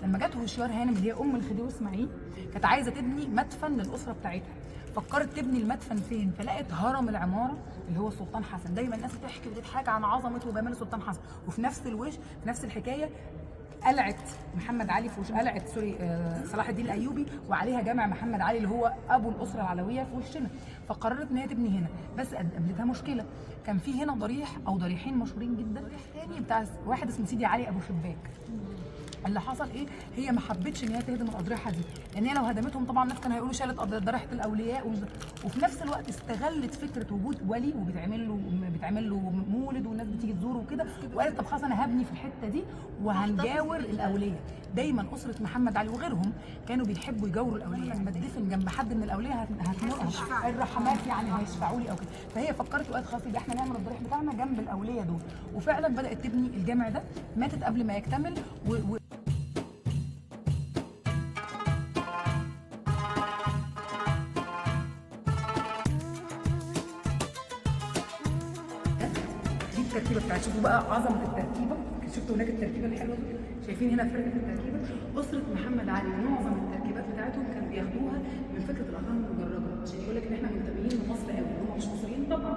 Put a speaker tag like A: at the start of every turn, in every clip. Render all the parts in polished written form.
A: لما جت هشيار هانم اللي هي ام الخديوي اسماعيل كانت عايزه تبني مدفن للاسره بتاعتها، فكرت تبني المدفن فين؟ فلقت هرم العماره اللي هو السلطان حسن. دايما الناس بتحكي وتتحكي عن عظمه وجمال السلطان حسن، وفي نفس الوش في نفس الحكايه قلعه محمد علي في وش قلعه صلاح الدين الايوبي، وعليها جامع محمد علي اللي هو ابو الاسره العلويه في وشنا. فقررت ان هي تبني هنا، بس قابلتها مشكله. كان في هنا ضريح او ضريحين مشهورين جدا، ضريح تاني بتاع واحد اسمه سيدي علي ابو شباك. اللي حصل ايه؟ هي ما حبتش ان هي تهدم الاضرحه دي، لان هي لو هدمتهم طبعا الناس كانوا هيقولوا شالت ضريحه الاولياء وفي نفس الوقت استغلت فكره وجود ولي وبيتعمل له مولد والناس بتيجي تزوره وكده، وقالت طب خلاص انا هبني في الحته دي وهنجاور الاولياء. دايما اسره محمد علي وغيرهم كانوا بيحبوا يجاوروا الاولياء، لما تدفن جنب حد من الاولياء الرحمات يعني هيشفعوا لي او كده. فهي فكرت وقالت خلاص يبقى احنا نعمل الضريح بتاعنا جنب الاولياء دول، وفعلا بدات تبني الجامع ده. ماتت قبل ما يكتمل التركيبه بتاعت، شوفوا بقى عظمه التركيبه، شفتوا هناك التركيبه الحلوه دي، شايفين هنا فرق في التركيبه. اسره محمد علي معظم التركيبات بتاعتهم كانوا بياخدوها من فكره الاهرام المجرده، عشان يقول لك ان احنا منتميين لمصر قوي، هم مش مصريين طبعا،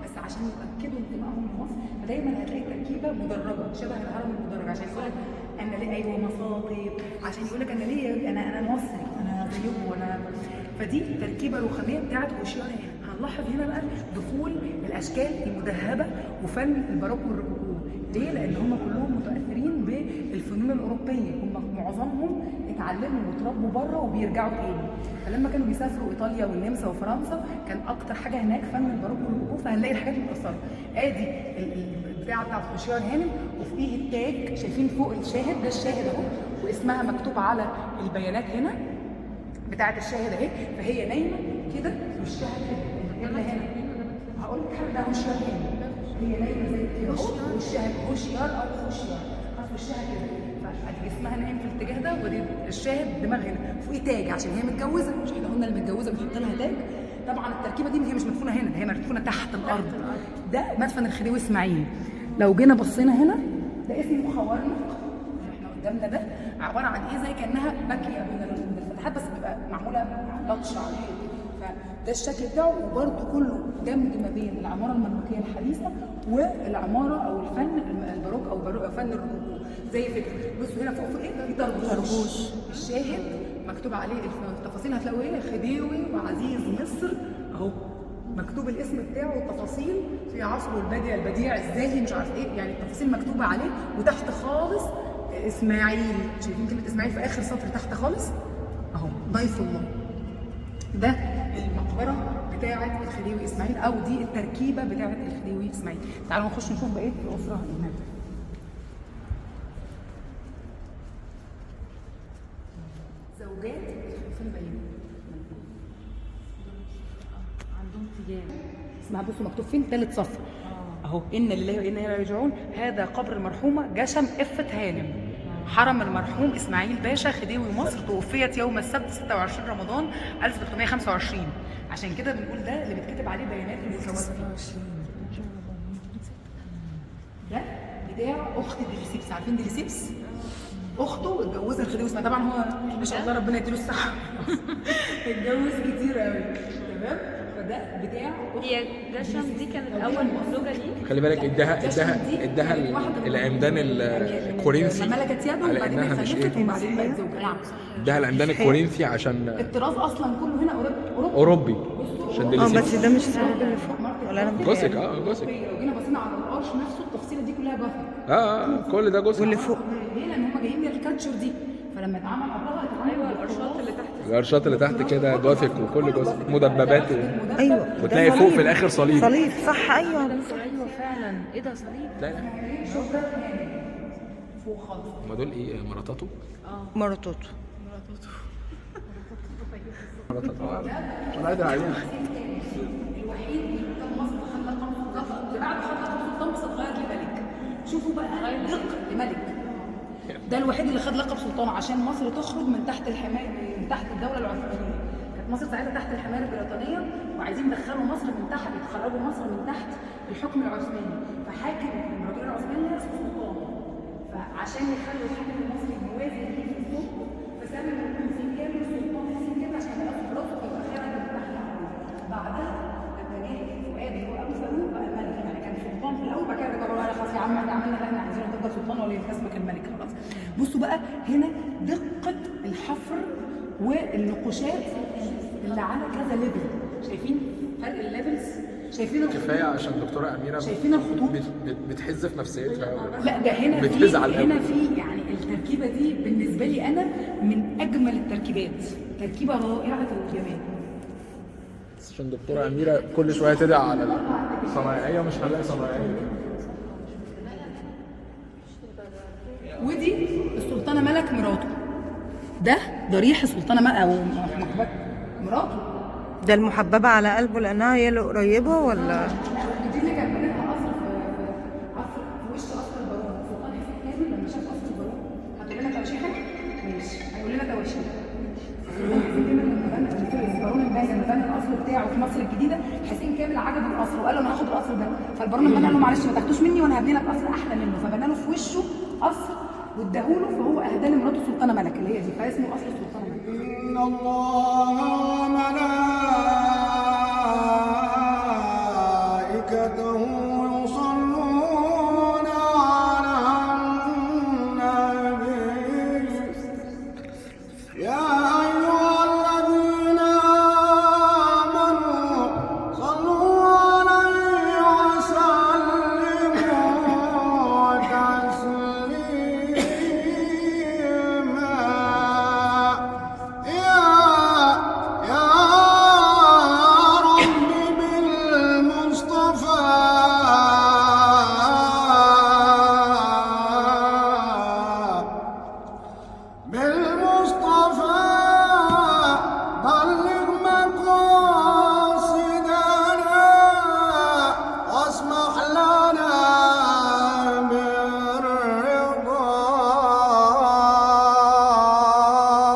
A: بس عشان يؤكدوا انتمائهم لمصر فدايما هتلاقي تركيبه مدرجه شبه الهرم المدرج، عشان يقول لك انا ليه ايوه مصاطب، عشان يقول لك انا ليه انا مصري، انا زيكم وانا. فدي تركيبه رخاميه بتاعت هشيار هانم. هنلاحظ هنا بقى دخول الاشكال المذهبه وفن الباروك والروكوكو. ليه؟ لان هم كلهم متاثرين بالفنون الاوروبيه، هم معظمهم اتعلموا واتربوا بره وبيرجعوا تاني. فلما كانوا بيسافروا ايطاليا والنمسا وفرنسا كان اكتر حاجه هناك فن الباروك والروكوكو، فهنلاقي الحاجات متاثره. ادي البتاعه بتاعت هشيار هانم، وفوقيه التاج، شايفين فوق الشاهد ده الشاهد اهو، واسمها مكتوب على البيانات هنا بتاعت الشاهد اهي. فهي نايمه كده وشها كده يلا هنا. هقول لك حاجه، ده هشيار هانم، هي نايمه زي كده اهو، وشها هشيار او خشيار، خلاص وشها كده، فادي جسمها نايم في الاتجاه ده، ودي الشاهد دماغ هنا، فوقيه تاج عشان هي متجوزه، مش احنا قلنا اللي متجوزه بنحط لها تاج. طبعا التركيبه دي هي مش مدفونه هنا، هي مدفونه تحت الارض. ده مدفن الخديوي اسماعيل. لو جينا بصينا هنا ده اسمه خوارنق، احنا قدامنا ده عباره عن ايه؟ زي كانها باكيه من الفتحات، بس بيبقى معموله لطش عليه. فده الشكل بتاعه، وبرده كله دمج ما بين العماره المملوكيه الحديثه والعماره او الفن الباروك او فن الروكوكو. زي فكره بصوا هنا فوق ايه؟ في طربوش، الشاهد مكتوب عليه التفاصيل، هتلاقوا ايه؟ خديوي وعزيز مصر اهو، مكتوب الاسم بتاعه والتفاصيل في عصره البديع الزاهي مش عارف ايه، يعني التفاصيل مكتوبه عليه. وتحت خالص اسماعيل، شايفين كلمه اسماعيل في اخر سطر تحت خالص اهو، ضيف الله. ده المقبره بتاعه الخديوي اسماعيل، او دي التركيبه بتاعه الخديوي اسماعيل. تعالوا نخش نشوف بقيه الاسره هناك. زوجات الخليفه البيومي عندهم تيجان اسمها، بصوا مكتوب فين؟ ثالث صفحه اهو، ان لله وانا اليه راجعون. هذا قبر المرحومه جشم إفة هانم، حرم المرحوم اسماعيل باشا خديوي مصر، توفيت يوم السبت 26 رمضان 1325. عشان كده بنقول ده اللي بيتكتب عليه بيانات المتوفي. ده بتاع اخت ديليسيبس، عارفين ديليسيبس؟ اخته اتجوزها الخديوي اسماعيل، طبعا هو ما شاء الله ربنا يديله الصحه اتجوز كتير قوي، تمام؟ فده بتاع
B: هي جشم دي كانت اول زوجه ليه.
C: خلي بالك اداها العمدان الكورنثي
A: ملكت يده وبعدين خلفت وبعدين بقت زوجه. نعم،
C: اداها العمدان الكورنثي عشان
A: الطراز اصلا كله هنا
C: اوروبي عشان
D: بس ده مش السبب اللي فوق ولا انا
C: جوثيك. جوثيك.
A: لو جينا بصينا على القرش نفسه التفصيله دي كلها جوثيك.
C: كل ده جوثيك.
D: واللي فوق
A: ليه؟ لان هم جايين من الكالتشر دي، فلما اتعمل قبلها
B: ايوه الارشات اللي تحت،
C: الارشات اللي تحت كده جوثيك، وكل جوثيك مدببات
D: ايوه،
C: وتلاقي فوق في الاخر صليب.
D: صليب صح. ايوه
B: ايوه فعلا. ايه ده صليب؟
C: لا
A: فوق خالص.
C: هم دول ايه؟ مراتاته؟
D: مراتوتو.
C: انا قادر عليهم.
A: الوحيد اللي كان مصر خلى قمص اللي بعد خلى قمص الطمس اتغير لملك. شوفوا بقى لملك. ده الوحيد اللي خد لقب سلطان عشان مصر تخرج من تحت الحمايه، من تحت الدوله العثمانيه. كانت مصر ساعتها تحت الحمايه البريطانيه، وعايزين يدخلوا مصر من تحت، يخرجوا مصر من تحت الحكم العثماني. فحاكم الامبراطوريه العثمانيه اسمه سلطان. فعشان يخلوا الحاكم المصري موازي ليه في السلطه فسموا حسين كامل السلطان حسين كامل عشان يبقى في راسه فيبقى خارج من تحت العلوم. بعدها لما جه فؤاد اللي هو ابو فاروق بقى ملك، يعني كان سلطان في الاول، بعد كده رجعوا قالوا خلاص يا عم احنا عملنا اللي احنا عايزينه، تفضل سلطان ولا ينقسمك الملك خلاص. بصوا بقى هنا دقه الحفر والنقوشات اللي على كذا ليفل، شايفين فرق الليفلز؟ شايفين
C: كفايه عشان دكتوره اميره
A: شايفين الخطوط؟
C: بتحز في نفسيتها
A: لا ده هنا
C: بتزعل
A: هنا في يعني التركيبه دي بالنسبه لي انا من اجمل التركيبات، تركيبه رائعه الجمال.
C: عشان دكتوره اميره كل شويه تدعي على الصنايعيه مش هنلاقي صنايعيه.
A: ودي السلطانه ملك مراته، ده ضريح السلطانه ملك او مراته،
D: ده المحببة على قلبه لأنها هي اللي قريبة ولا؟
A: لا دي اللي كان بنتها قصر في وش قصر البارون. السلطان حسين كامل لما شاف قصر البارون هتقول لنا تواشيح؟ ماشي هيقول لنا تواشيح. السلطان حسين كامل لما بنى البارون الباهي لما بنى القصر بتاعه في مصر الجديده، حسين كامل عجبه القصر وقال له انا هاخد القصر ده، فالبارون لما قال له معلش ما تاخدوش مني وانا هبني لك قصر احلى منه، فبنى له في وشه قصر واداهوله، فهو اهدى لمراته السلطانه ملك اللي هي دي، فاسمه قصر السلطانه ملك.
E: إن الله وملائكته يصلون على النبي يا أيها الذين آمنوا صلوا عليه وسلموا تسليما. يا رب بالمصطفى بلغ مقاصدنا واسمح لنا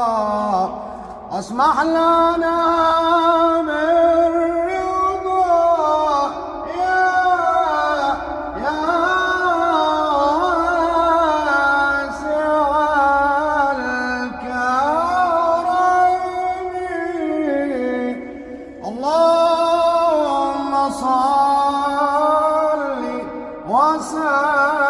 E: بالرضا، اسمح لنا بالرضا يا واسع الكرم. اللهم صل وسلم